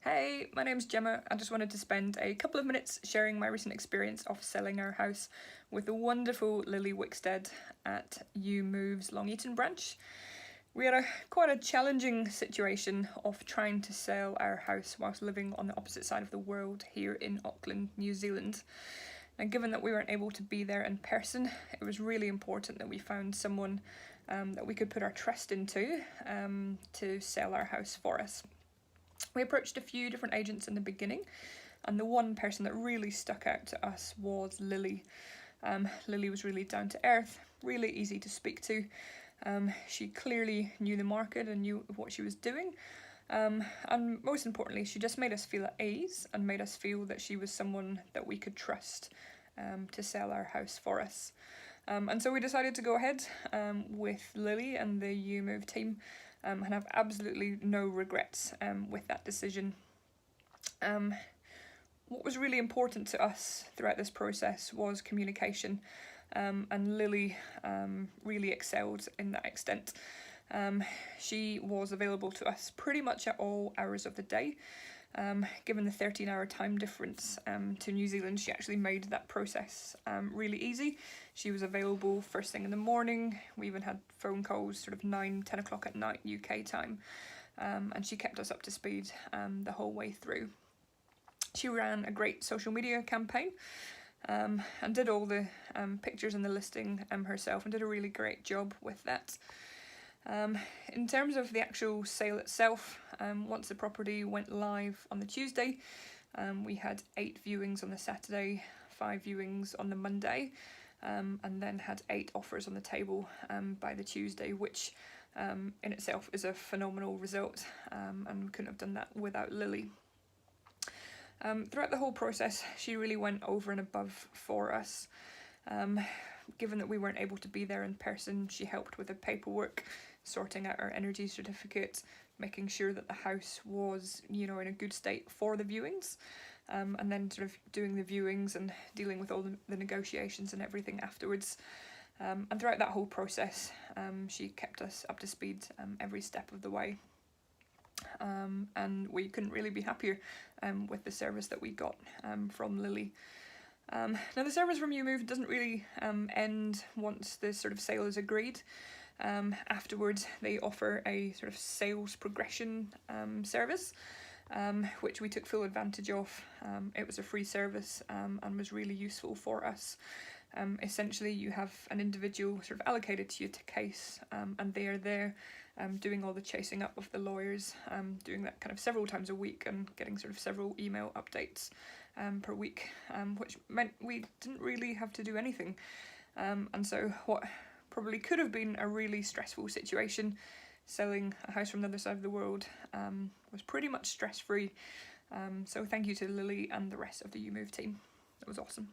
Hey, my name's Gemma. I just wanted to spend a couple of minutes sharing my recent experience of selling our house with the wonderful Lili Wickstead at EweMove's Long Eaton branch. We had quite a challenging situation of trying to sell our house whilst living on the opposite side of the world here in Auckland, New Zealand. And given that we weren't able to be there in person, it was really important that we found someone that we could put our trust into to sell our house for us. We approached a few different agents in the beginning, and the one person that really stuck out to us was Lili. Lili was really down to earth, really easy to speak to. She clearly knew the market and knew what she was doing. And most importantly, she just made us feel at ease and made us feel that she was someone that we could trust to sell our house for us. And so we decided to go ahead with Lili and the EweMove team and have absolutely no regrets with that decision. What was really important to us throughout this process was communication, and Lili really excelled in that extent. She was available to us pretty much at all hours of the day. Given the 13-hour time difference to New Zealand, she actually made that process really easy. She was available first thing in the morning. We even had phone calls sort of 9-10 o'clock at night UK time, and she kept us up to speed the whole way through. She ran a great social media campaign and did all the pictures and the listing herself, and did a really great job with that. In terms of the actual sale itself, once the property went live on the Tuesday, we had 8 viewings on the Saturday, 5 viewings on the Monday, and then had 8 offers on the table by the Tuesday, which in itself is a phenomenal result, and we couldn't have done that without Lili. Throughout the whole process, she really went over and above for us. Given that we weren't able to be there in person, she helped with the paperwork, sorting out our energy certificate, making sure that the house was, in a good state for the viewings, and then sort of doing the viewings and dealing with all the negotiations and everything afterwards. And throughout that whole process, she kept us up to speed every step of the way. And we couldn't really be happier with the service that we got from Lili. Now the service from EweMove doesn't really end once the sort of sale is agreed. Afterwards they offer a sort of sales progression service, which we took full advantage of. It was a free service and was really useful for us. Essentially you have an individual sort of allocated to your case, and they are there doing all the chasing up of the lawyers, doing that kind of several times a week and getting sort of several email updates per week, which meant we didn't really have to do anything. And so what probably could have been a really stressful situation, selling a house from the other side of the world, was pretty much stress-free. So thank you to Lili and the rest of the EweMove team. That was awesome.